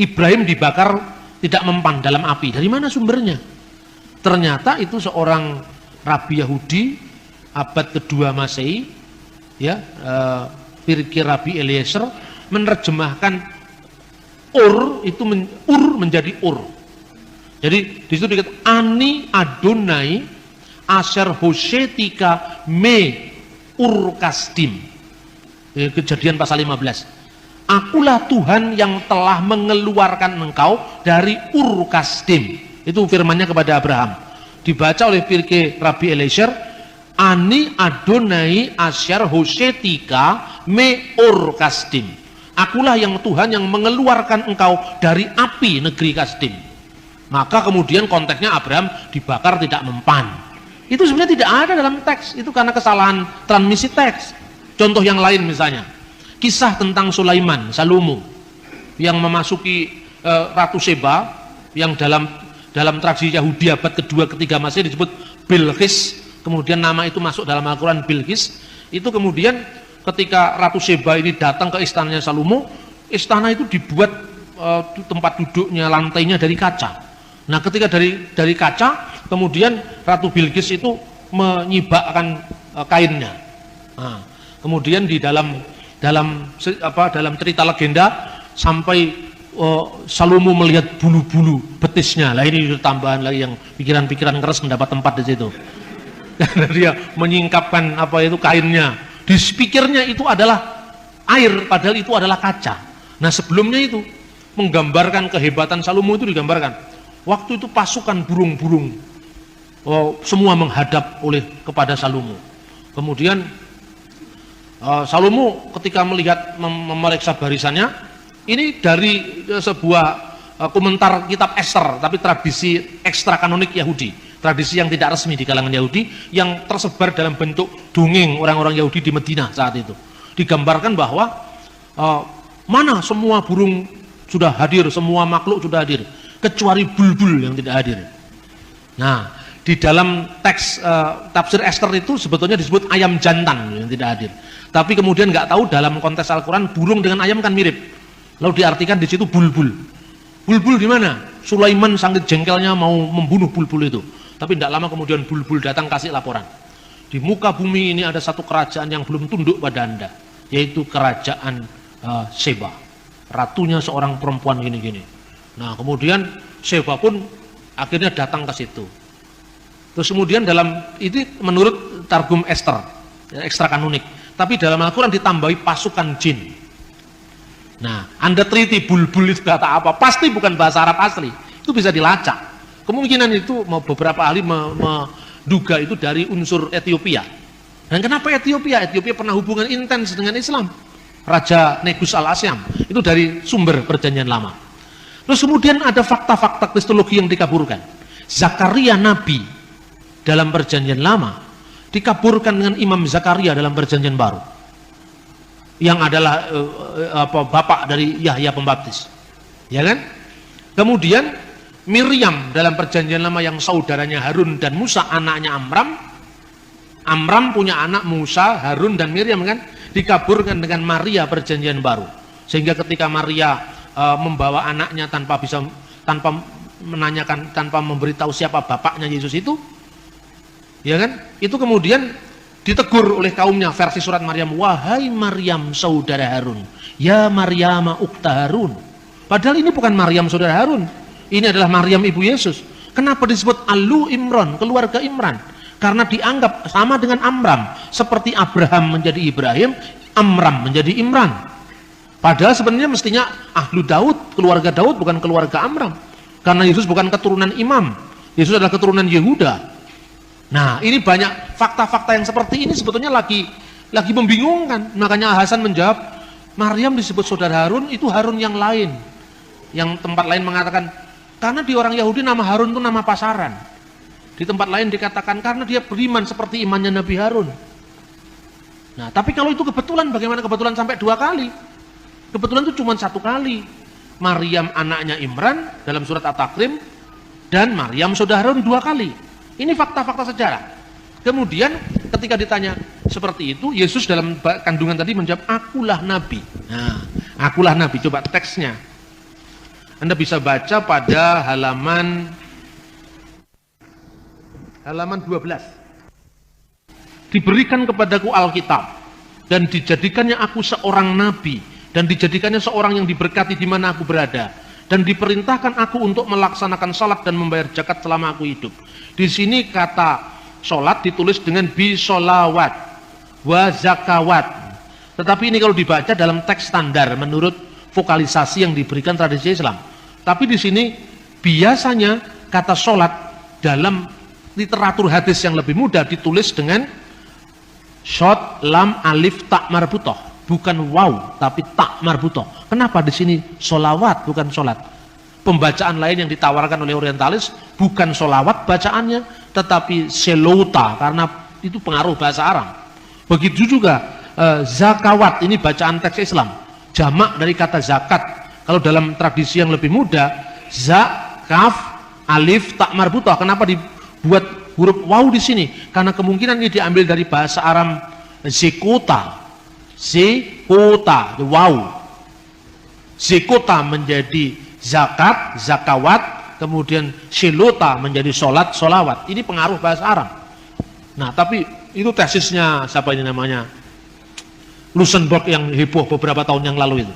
Ibrahim dibakar tidak mempan dalam api. Dari mana sumbernya? Ternyata itu seorang rabi Yahudi abad kedua Masehi, ya, Pirkir Rabi Eliezer menerjemahkan Ur itu Ur menjadi Ur. Jadi di situ dikatakan Ani Adonai Asher Hoshetika Me Ur Kasdim. Kejadian pasal 15. Akulah Tuhan yang telah mengeluarkan engkau dari Ur Kasdim. Itu firmannya kepada Abraham. Dibaca oleh Pirkei Rabi Eliezer, Ani Adonai Asher Hoshetika Me Ur Kasdim. Akulah yang Tuhan yang mengeluarkan engkau dari api negeri Kasdim. Maka kemudian konteksnya Abraham dibakar tidak mempan. Itu sebenarnya tidak ada dalam teks. Itu karena kesalahan transmisi teks. Contoh yang lain misalnya, kisah tentang Sulaiman, Salomo yang memasuki Ratu Seba, yang dalam tradisi Yahudi abad kedua ketiga Masehi disebut Bilqis. Kemudian nama itu masuk dalam Al-Quran Bilqis. Itu kemudian ketika Ratu Seba ini datang ke istananya Salomo, istana itu dibuat tempat duduknya, lantainya dari kaca. Nah, ketika dari kaca, kemudian Ratu Bilqis itu menyibakkan kainnya. Nah, kemudian di dalam cerita legenda sampai Salomo melihat bulu-bulu betisnya. Lah ini tambahan lagi yang pikiran-pikiran keras mendapat tempat di situ. Karena dia menyingkapkan kainnya. Di pikirnya itu adalah air, padahal itu adalah kaca. Nah, sebelumnya itu menggambarkan kehebatan Salomo itu digambarkan. Waktu itu pasukan burung-burung semua menghadap kepada Salomo. Kemudian Salomo ketika melihat memeriksa barisannya, ini dari sebuah komentar kitab Ester, tapi tradisi ekstra kanonik Yahudi, tradisi yang tidak resmi di kalangan Yahudi, yang tersebar dalam bentuk dongeng orang-orang Yahudi di Medina saat itu. Digambarkan bahwa mana semua burung sudah hadir, semua makhluk sudah hadir, kecuali bulbul yang tidak hadir. Nah, di dalam teks tafsir Ester itu sebetulnya disebut ayam jantan yang tidak hadir. Tapi kemudian nggak tahu dalam konteks Al-Quran burung dengan ayam kan mirip. Lalu diartikan di situ bulbul. Bulbul di mana? Sulaiman sangat jengkelnya mau membunuh bulbul itu. Tapi tidak lama kemudian bulbul datang kasih laporan. Di muka bumi ini ada satu kerajaan yang belum tunduk pada Anda, yaitu kerajaan Seba. Ratunya seorang perempuan gini-gini. Nah, kemudian Seba pun akhirnya datang ke situ. Terus kemudian itu menurut Targum Ester, ekstra kanonik. Tapi dalam Al-Quran ditambahi pasukan jin. Nah, Anda teliti bulbul itu kata apa? Pasti bukan bahasa Arab asli. Itu bisa dilacak. Kemungkinan itu beberapa ahli menduga itu dari unsur Ethiopia. Dan kenapa Ethiopia? Ethiopia pernah hubungan intens dengan Islam. Raja Negus al-Asyam. Itu dari sumber perjanjian lama. Terus kemudian ada fakta-fakta kristologi yang dikaburkan. Zakaria Nabi dalam perjanjian lama dikaburkan dengan Imam Zakaria dalam perjanjian baru, yang adalah bapak dari Yahya Pembaptis, ya kan? Kemudian Miriam dalam perjanjian lama yang saudaranya Harun dan Musa, anaknya Amram. Amram punya anak Musa, Harun dan Miriam kan, dikaburkan dengan Maria perjanjian baru. Sehingga ketika Maria membawa anaknya tanpa menanyakan, tanpa memberitahu siapa bapaknya Yesus itu, ya kan? Itu kemudian ditegur oleh kaumnya, versi surat Maryam, wahai Maryam saudara Harun, ya Maryam ukta Harun. Padahal ini bukan Maryam saudara Harun, ini adalah Maryam ibu Yesus. Kenapa disebut Alu Imran, keluarga Imran? Karena dianggap sama dengan Amram, seperti Abraham menjadi Ibrahim, Amram menjadi Imran. Padahal sebenarnya mestinya Ahlu Daud, keluarga Daud, bukan keluarga Amram. Karena Yesus bukan keturunan imam, Yesus adalah keturunan Yehuda. Nah, ini banyak fakta-fakta yang seperti ini sebetulnya lagi membingungkan. Makanya Hasan menjawab, Maryam disebut saudara Harun, itu Harun yang lain. Yang tempat lain mengatakan, karena di orang Yahudi nama Harun itu nama pasaran. Di tempat lain dikatakan karena dia beriman seperti imannya Nabi Harun. Nah, tapi kalau itu kebetulan, bagaimana kebetulan sampai 2 kali? Kebetulan itu cuma 1 kali. Maryam anaknya Imran dalam surat At-Takrim, dan Maryam saudara Harun 2 kali. Ini fakta-fakta sejarah. Kemudian ketika ditanya seperti itu, Yesus dalam kandungan tadi menjawab, akulah Nabi. Nah, akulah Nabi. Coba teksnya. Anda bisa baca pada halaman 12. Diberikan kepadaku Alkitab dan dijadikannya aku seorang nabi dan dijadikannya seorang yang diberkati di mana aku berada dan diperintahkan aku untuk melaksanakan salat dan membayar zakat selama aku hidup. Di sini kata salat ditulis dengan bisolawat wa zakawat. Tetapi ini kalau dibaca dalam teks standar menurut vokalisasi yang diberikan tradisi Islam. Tapi di sini biasanya kata salat dalam literatur hadis yang lebih mudah ditulis dengan shot lam alif tak marbutoh, bukan waw tapi tak marbutoh. Kenapa di sini solawat bukan solat? Pembacaan lain yang ditawarkan oleh orientalis bukan solawat bacaannya, tetapi selota karena itu pengaruh bahasa Arab. Begitu juga zakawat, ini bacaan teks Islam, jamak dari kata zakat. Kalau dalam tradisi yang lebih muda, zakaf alif tak marbutoh. Kenapa dibuat huruf waw di sini? Karena kemungkinan ini diambil dari bahasa Arab zekota, waw. Zekota menjadi zakat, zakawat, kemudian silota menjadi solat, solawat. Ini pengaruh bahasa Arab. Nah, tapi itu tesisnya siapa ini namanya? Luxemburg yang heboh beberapa tahun yang lalu itu.